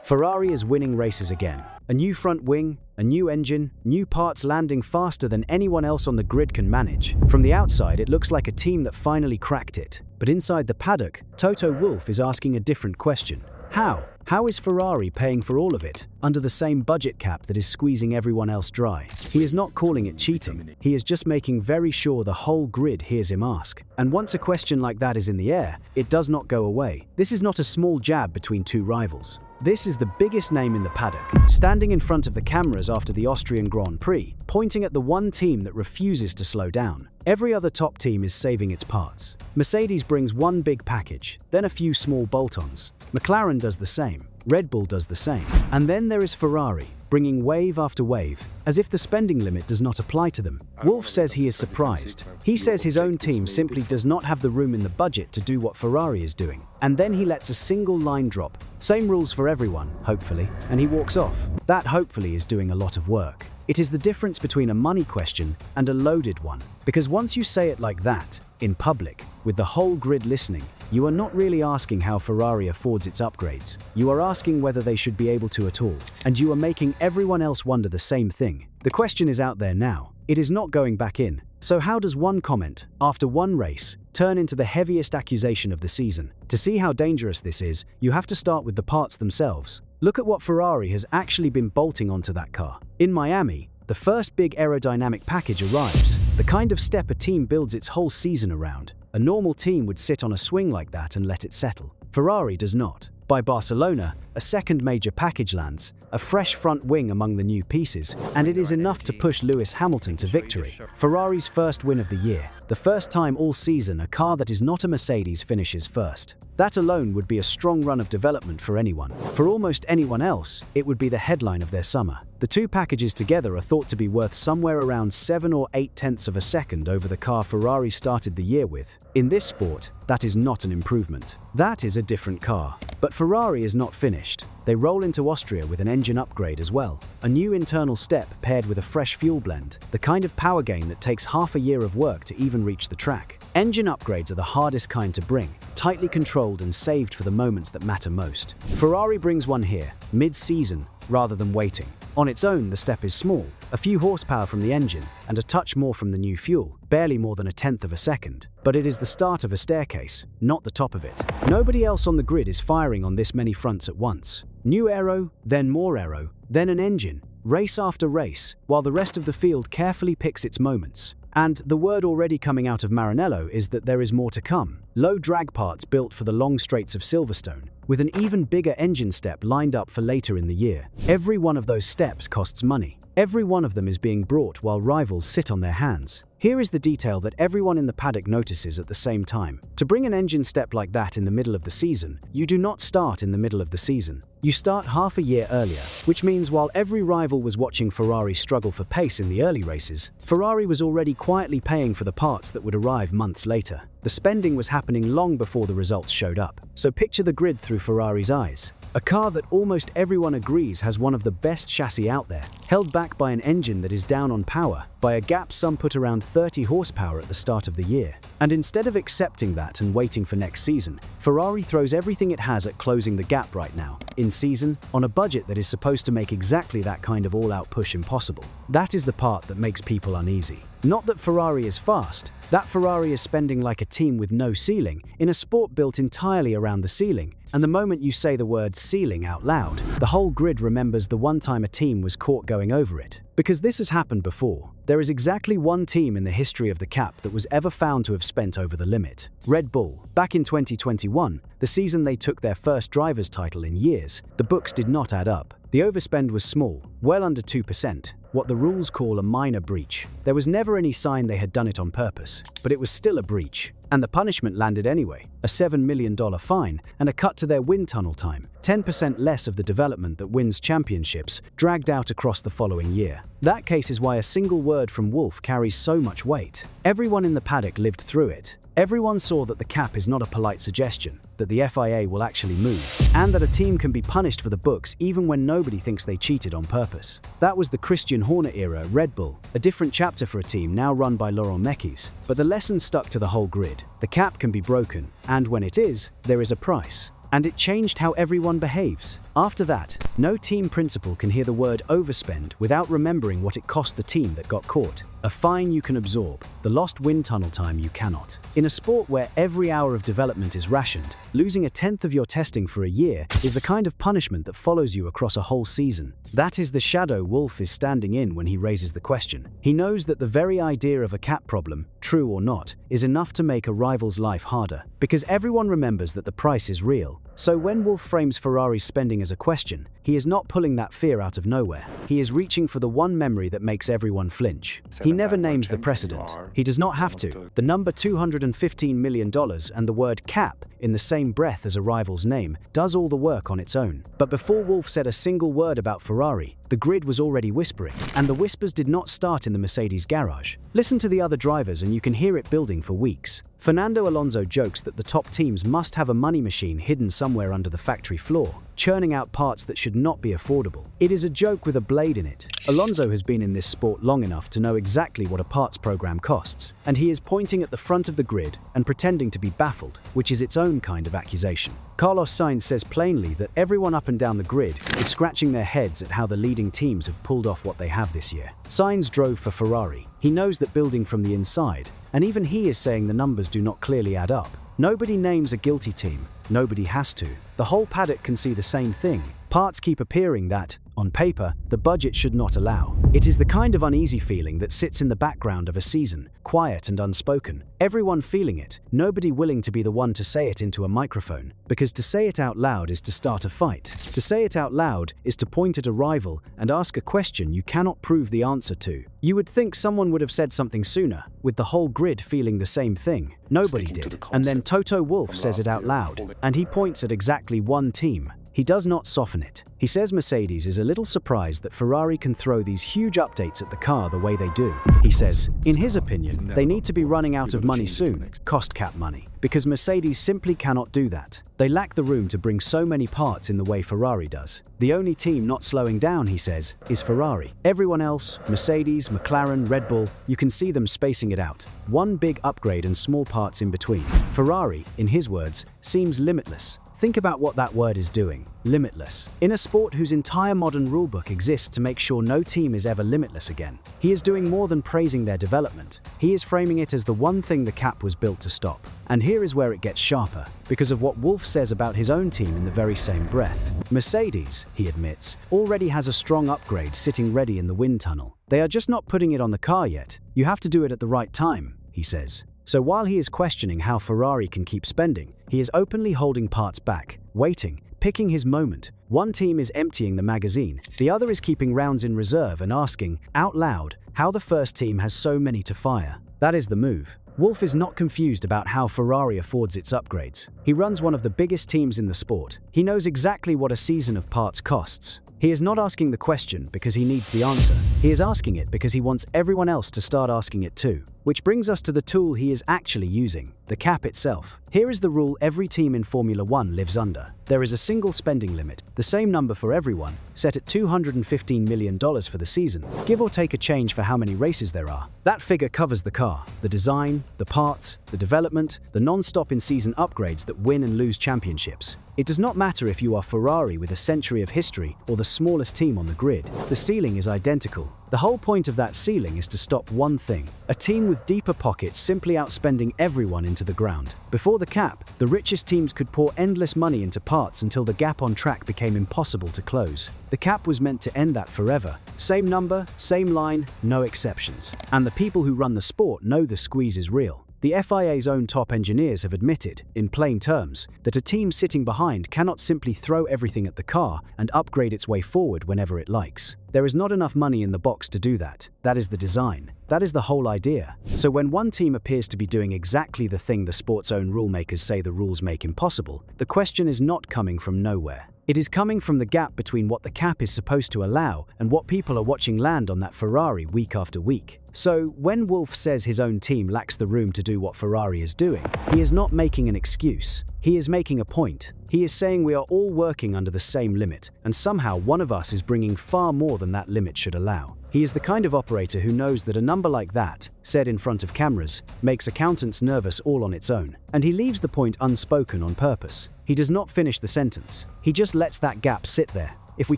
Ferrari is winning races again. A new front wing, a new engine, new parts landing faster than anyone else on the grid can manage. From the outside, it looks like a team that finally cracked it. But inside the paddock, Toto Wolff is asking a different question. How? How is Ferrari paying for all of it, under the same budget cap that is squeezing everyone else dry? He is not calling it cheating, he is just making very sure the whole grid hears him ask. And once a question like that is in the air, it does not go away. This is not a small jab between two rivals. This is the biggest name in the paddock, standing in front of the cameras after the Austrian Grand Prix, pointing at the one team that refuses to slow down. Every other top team is saving its parts. Mercedes brings one big package, then a few small bolt-ons. McLaren does the same, Red Bull does the same. And then there is Ferrari, bringing wave after wave, as if the spending limit does not apply to them. Wolff says he is surprised. He says his own team simply does not have the room in the budget to do what Ferrari is doing. And then he lets a single line drop. Same rules for everyone, hopefully, and he walks off. That hopefully is doing a lot of work. It is the difference between a money question and a loaded one. Because once you say it like that, in public, with the whole grid listening, you are not really asking how Ferrari affords its upgrades. You are asking whether they should be able to at all. And you are making everyone else wonder the same thing. The question is out there now. It is not going back in. So how does one comment, after one race, turn into the heaviest accusation of the season? To see how dangerous this is, you have to start with the parts themselves. Look at what Ferrari has actually been bolting onto that car. In Miami, the first big aerodynamic package arrives, the kind of step a team builds its whole season around. A normal team would sit on a swing like that and let it settle. Ferrari does not. By Barcelona, a second major package lands, a fresh front wing among the new pieces, and it is enough to push Lewis Hamilton to victory. Ferrari's first win of the year, the first time all season a car that is not a Mercedes finishes first. That alone would be a strong run of development for anyone. For almost anyone else, it would be the headline of their summer. The two packages together are thought to be worth somewhere around 7 or 8 tenths of a second over the car Ferrari started the year with. In this sport, that is not an improvement. That is a different car. But Ferrari is not finished. They roll into Austria with an engine upgrade as well. A new internal step paired with a fresh fuel blend, the kind of power gain that takes half a year of work to even reach the track. Engine upgrades are the hardest kind to bring, tightly controlled and saved for the moments that matter most. Ferrari brings one here, mid-season, rather than waiting. On its own, the step is small, a few horsepower from the engine, and a touch more from the new fuel, barely more than 1/10 of a second. But it is the start of a staircase, not the top of it. Nobody else on the grid is firing on this many fronts at once. New aero, then more aero, then an engine, race after race, while the rest of the field carefully picks its moments. And the word already coming out of Maranello is that there is more to come. Low drag parts built for the long straights of Silverstone, with an even bigger engine step lined up for later in the year. Every one of those steps costs money. Every one of them is being brought while rivals sit on their hands. Here is the detail that everyone in the paddock notices at the same time. To bring an engine step like that in the middle of the season, you do not start in the middle of the season. You start half a year earlier, which means while every rival was watching Ferrari struggle for pace in the early races, Ferrari was already quietly paying for the parts that would arrive months later. The spending was happening long before the results showed up. So picture the grid through Ferrari's eyes. A car that almost everyone agrees has one of the best chassis out there, held back by an engine that is down on power, by a gap some put around 30 horsepower at the start of the year. And instead of accepting that and waiting for next season, Ferrari throws everything it has at closing the gap right now, in season, on a budget that is supposed to make exactly that kind of all-out push impossible. That is the part that makes people uneasy. Not that Ferrari is fast, that Ferrari is spending like a team with no ceiling, in a sport built entirely around the ceiling, and the moment you say the word ceiling out loud, the whole grid remembers the one time a team was caught going over it. Because this has happened before. There is exactly one team in the history of the cap that was ever found to have spent over the limit. Red Bull. Back in 2021, the season they took their first driver's title in years, the books did not add up. The overspend was small, well under 2%, what the rules call a minor breach. There was never any sign they had done it on purpose, but it was still a breach. And the punishment landed anyway, a $7 million fine and a cut to their wind tunnel time, 10% less of the development that wins championships, dragged out across the following year. That case is why a single word from Wolff carries so much weight. Everyone in the paddock lived through it. Everyone saw that the cap is not a polite suggestion, that the FIA will actually move, and that a team can be punished for the books even when nobody thinks they cheated on purpose. That was the Christian Horner era at Red Bull, a different chapter for a team now run by Laurent Mekies. But the lesson stuck to the whole grid. The cap can be broken, and when it is, there is a price. and it changed how everyone behaves. After that, no team principal can hear the word overspend without remembering what it cost the team that got caught. A fine you can absorb, the lost wind tunnel time you cannot. In a sport where every hour of development is rationed, losing a tenth of your testing for a year is the kind of punishment that follows you across a whole season. That is the shadow Wolff is standing in when he raises the question. He knows that the very idea of a cap problem, true or not, is enough to make a rival's life harder, because everyone remembers that the price is real. So when Wolff frames Ferrari's spending as a question, he is not pulling that fear out of nowhere. He is reaching for the one memory that makes everyone flinch. He never names the precedent. He does not have to. The number $215 million and the word cap in the same breath as a rival's name does all the work on its own. But before Wolff said a single word about Ferrari, the grid was already whispering, and the whispers did not start in the Mercedes garage. Listen to the other drivers and you can hear it building for weeks. Fernando Alonso jokes that the top teams must have a money machine hidden somewhere under the factory floor, churning out parts that should not be affordable. It is a joke with a blade in it. Alonso has been in this sport long enough to know exactly what a parts program costs, and he is pointing at the front of the grid and pretending to be baffled, which is its own kind of accusation. Carlos Sainz says plainly that everyone up and down the grid is scratching their heads at how the leading teams have pulled off what they have this year. Sainz drove for Ferrari. He knows that building from the inside, and even he is saying the numbers do not clearly add up. Nobody names a guilty team. Nobody has to. The whole paddock can see the same thing. Parts keep appearing that, on paper, the budget should not allow. It is the kind of uneasy feeling that sits in the background of a season, quiet and unspoken. Everyone feeling it, nobody willing to be the one to say it into a microphone. Because to say it out loud is to start a fight. To say it out loud is to point at a rival and ask a question you cannot prove the answer to. You would think someone would have said something sooner, with the whole grid feeling the same thing. Nobody did. And then Toto Wolff says it out loud, and he points at exactly one team. He does not soften it. He says Mercedes is a little surprised that Ferrari can throw these huge updates at the car the way they do. He says, in his opinion, they need to be running out of money soon, cost cap money, because Mercedes simply cannot do that. They lack the room to bring so many parts in the way Ferrari does. The only team not slowing down, he says, is Ferrari. Everyone else, Mercedes, McLaren, Red Bull, you can see them spacing it out. One big upgrade and small parts in between. Ferrari, in his words, seems limitless. Think about what that word is doing. Limitless. In a sport whose entire modern rulebook exists to make sure no team is ever limitless again, he is doing more than praising their development. He is framing it as the one thing the cap was built to stop. And here is where it gets sharper, because of what Wolff says about his own team in the very same breath. Mercedes, he admits, already has a strong upgrade sitting ready in the wind tunnel. They are just not putting it on the car yet. You have to do it at the right time, he says. So while he is questioning how Ferrari can keep spending, he is openly holding parts back, waiting, picking his moment. One team is emptying the magazine, the other is keeping rounds in reserve and asking, out loud, how the first team has so many to fire. That is the move. Wolff is not confused about how Ferrari affords its upgrades. He runs one of the biggest teams in the sport. He knows exactly what a season of parts costs. He is not asking the question because he needs the answer. He is asking it because he wants everyone else to start asking it too. Which brings us to the tool he is actually using, the cap itself. Here is the rule every team in Formula 1 lives under. There is a single spending limit, the same number for everyone, set at $215 million for the season, give or take a change for how many races there are. That figure covers the car, the design, the parts, the development, the non-stop in-season upgrades that win and lose championships. It does not matter if you are Ferrari with a century of history or the smallest team on the grid. The ceiling is identical. The whole point of that ceiling is to stop one thing: a team with deeper pockets simply outspending everyone into the ground. Before the cap, the richest teams could pour endless money into parts until the gap on track became impossible to close. The cap was meant to end that forever. Same number, same line, no exceptions. And the people who run the sport know the squeeze is real. The FIA's own top engineers have admitted, in plain terms, that a team sitting behind cannot simply throw everything at the car and upgrade its way forward whenever it likes. There is not enough money in the box to do that. That is the design. That is the whole idea. So when one team appears to be doing exactly the thing the sport's own rulemakers say the rules make impossible, the question is not coming from nowhere. It is coming from the gap between what the cap is supposed to allow and what people are watching land on that Ferrari week after week. So, when Wolff says his own team lacks the room to do what Ferrari is doing, he is not making an excuse. He is making a point. He is saying we are all working under the same limit, and somehow one of us is bringing far more than that limit should allow. He is the kind of operator who knows that a number like that, said in front of cameras, makes accountants nervous all on its own, and he leaves the point unspoken on purpose. He does not finish the sentence. He just lets that gap sit there. If we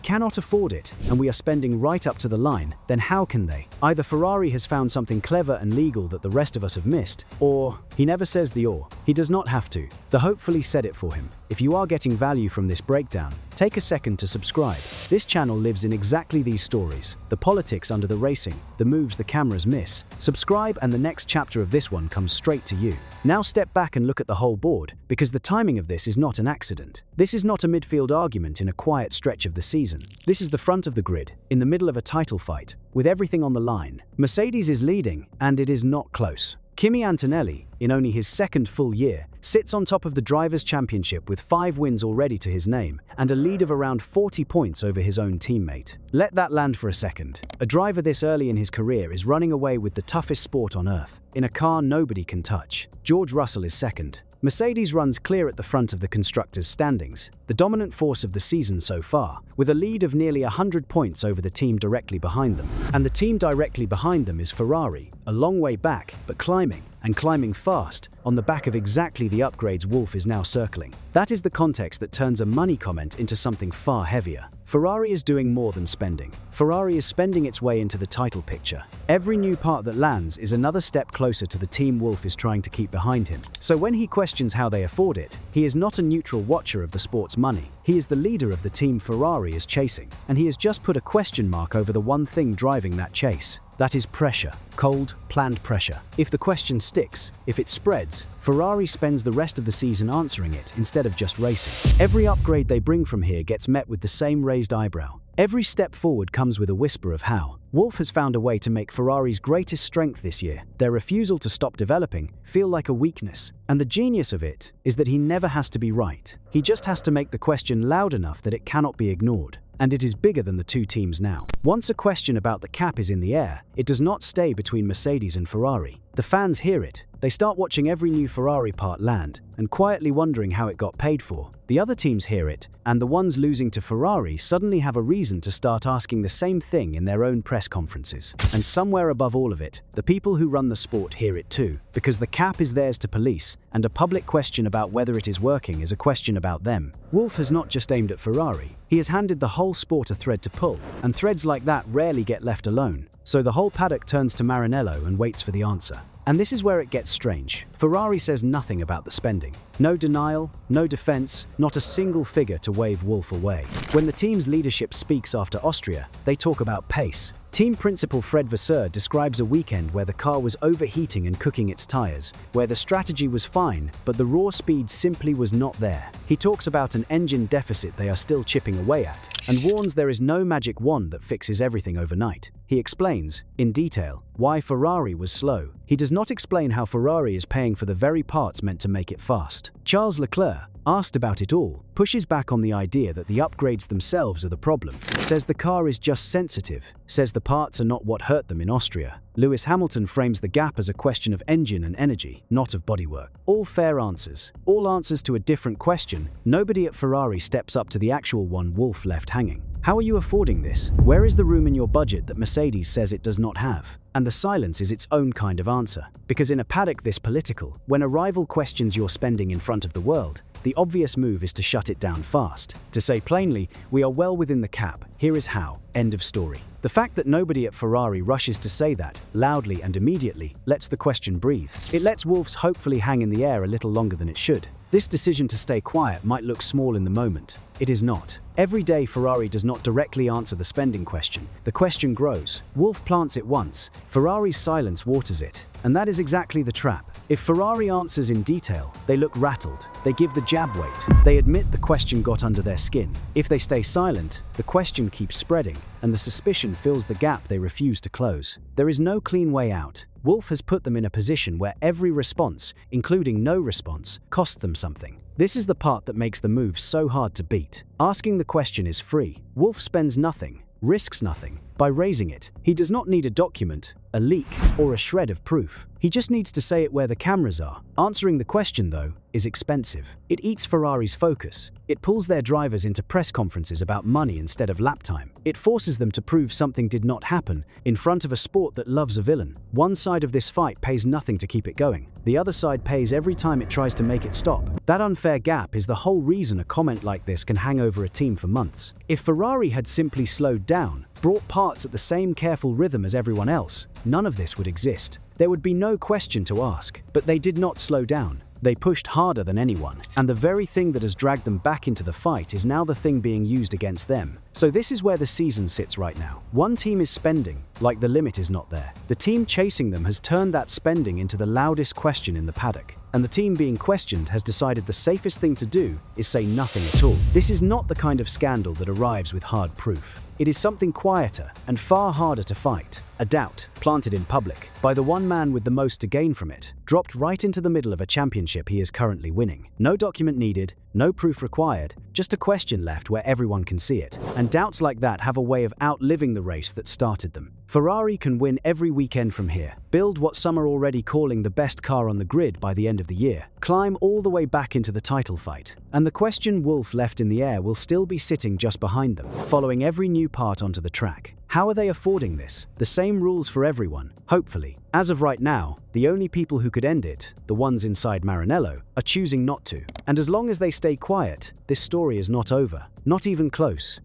cannot afford it, and we are spending right up to the line, then how can they? Either Ferrari has found something clever and legal that the rest of us have missed, or he never says the or. He does not have to. The hopefully said it for him. If you are getting value from this breakdown, take a second to subscribe. This channel lives in exactly these stories. The politics under the racing, the moves the cameras miss. Subscribe and the next chapter of this one comes straight to you. Now step back and look at the whole board, because the timing of this is not an accident. This is not a midfield argument in a quiet stretch of the season. This is the front of the grid, in the middle of a title fight, with everything on the line. Mercedes is leading, and it is not close. Kimi Antonelli, in only his second full year, sits on top of the Drivers' Championship with 5 wins already to his name and a lead of around 40 points over his own teammate. Let that land for a second. A driver this early in his career is running away with the toughest sport on earth, in a car nobody can touch. George Russell is second. Mercedes runs clear at the front of the constructors' standings, the dominant force of the season so far, with a lead of nearly 100 points over the team directly behind them. And the team directly behind them is Ferrari, a long way back, but climbing, and climbing fast, on the back of exactly the upgrades Wolff is now circling. That is the context that turns a money comment into something far heavier. Ferrari is doing more than spending. Ferrari is spending its way into the title picture. Every new part that lands is another step closer to the team Wolff is trying to keep behind him. So when he questions how they afford it, he is not a neutral watcher of the sport's money. He is the leader of the team Ferrari is chasing, and he has just put a question mark over the one thing driving that chase. That is pressure. Cold, planned pressure. If the question sticks, if it spreads, Ferrari spends the rest of the season answering it instead of just racing. Every upgrade they bring from here gets met with the same raised eyebrow. Every step forward comes with a whisper of how. Wolff has found a way to make Ferrari's greatest strength this year, their refusal to stop developing, feel like a weakness. And the genius of it is that he never has to be right. He just has to make the question loud enough that it cannot be ignored. And it is bigger than the two teams now. Once a question about the cap is in the air, it does not stay between Mercedes and Ferrari. The fans hear it. They start watching every new Ferrari part land and quietly wondering how it got paid for. The other teams hear it, and the ones losing to Ferrari suddenly have a reason to start asking the same thing in their own press conferences. And somewhere above all of it, the people who run the sport hear it too, because the cap is theirs to police, and a public question about whether it is working is a question about them. Wolff has not just aimed at Ferrari. He has handed the whole sport a thread to pull, and threads like that rarely get left alone. So the whole paddock turns to Maranello and waits for the answer. And this is where it gets strange. Ferrari says nothing about the spending. No denial, no defense, not a single figure to wave Wolff away. When the team's leadership speaks after Austria, they talk about pace. Team principal Fred Vasseur describes a weekend where the car was overheating and cooking its tires, where the strategy was fine, but the raw speed simply was not there. He talks about an engine deficit they are still chipping away at, and warns there is no magic wand that fixes everything overnight. He explains, in detail, why Ferrari was slow. He does not explain how Ferrari is paying for the very parts meant to make it fast. Charles Leclerc, asked about it all, pushes back on the idea that the upgrades themselves are the problem, says the car is just sensitive, says the parts are not what hurt them in Austria. Lewis Hamilton frames the gap as a question of engine and energy, not of bodywork. All fair answers. All answers to a different question. Nobody at Ferrari steps up to the actual one Wolff left hanging. How are you affording this? Where is the room in your budget that Mercedes says it does not have? And the silence is its own kind of answer. Because in a paddock this political, when a rival questions your spending in front of the world, the obvious move is to shut it down fast. To say plainly, we are well within the cap, here is how, end of story. The fact that nobody at Ferrari rushes to say that, loudly and immediately, lets the question breathe. It lets Wolff's hopefully hang in the air a little longer than it should. This decision to stay quiet might look small in the moment. It is not. Every day Ferrari does not directly answer the spending question. The question grows. Wolff plants it once. Ferrari's silence waters it. And that is exactly the trap. If Ferrari answers in detail, they look rattled. They give the jab weight. They admit the question got under their skin. If they stay silent, the question keeps spreading, and the suspicion fills the gap they refuse to close. There is no clean way out. Wolff has put them in a position where every response, including no response, costs them something. This is the part that makes the move so hard to beat. Asking the question is free. Wolff spends nothing, risks nothing. By raising it, he does not need a document, a leak, or a shred of proof. He just needs to say it where the cameras are. Answering the question, though, is expensive. It eats Ferrari's focus. It pulls their drivers into press conferences about money instead of lap time. It forces them to prove something did not happen in front of a sport that loves a villain. One side of this fight pays nothing to keep it going. The other side pays every time it tries to make it stop. That unfair gap is the whole reason a comment like this can hang over a team for months. If Ferrari had simply slowed down, brought parts at the same careful rhythm as everyone else, none of this would exist. There would be no question to ask. But they did not slow down. They pushed harder than anyone, and the very thing that has dragged them back into the fight is now the thing being used against them. So this is where the season sits right now. One team is spending, like the limit is not there. The team chasing them has turned that spending into the loudest question in the paddock. And the team being questioned has decided the safest thing to do is say nothing at all. This is not the kind of scandal that arrives with hard proof. It is something quieter and far harder to fight. A doubt, planted in public, by the one man with the most to gain from it, dropped right into the middle of a championship he is currently winning. No document needed, no proof required, just a question left where everyone can see it. And doubts like that have a way of outliving the race that started them. Ferrari can win every weekend from here, build what some are already calling the best car on the grid by the end of the year, climb all the way back into the title fight, and the question Wolff left in the air will still be sitting just behind them, following every new part onto the track. How are they affording this? The same rules for everyone, hopefully. As of right now, the only people who could end it, the ones inside Maranello, are choosing not to. And as long as they stay quiet, this story is not over. Not even close.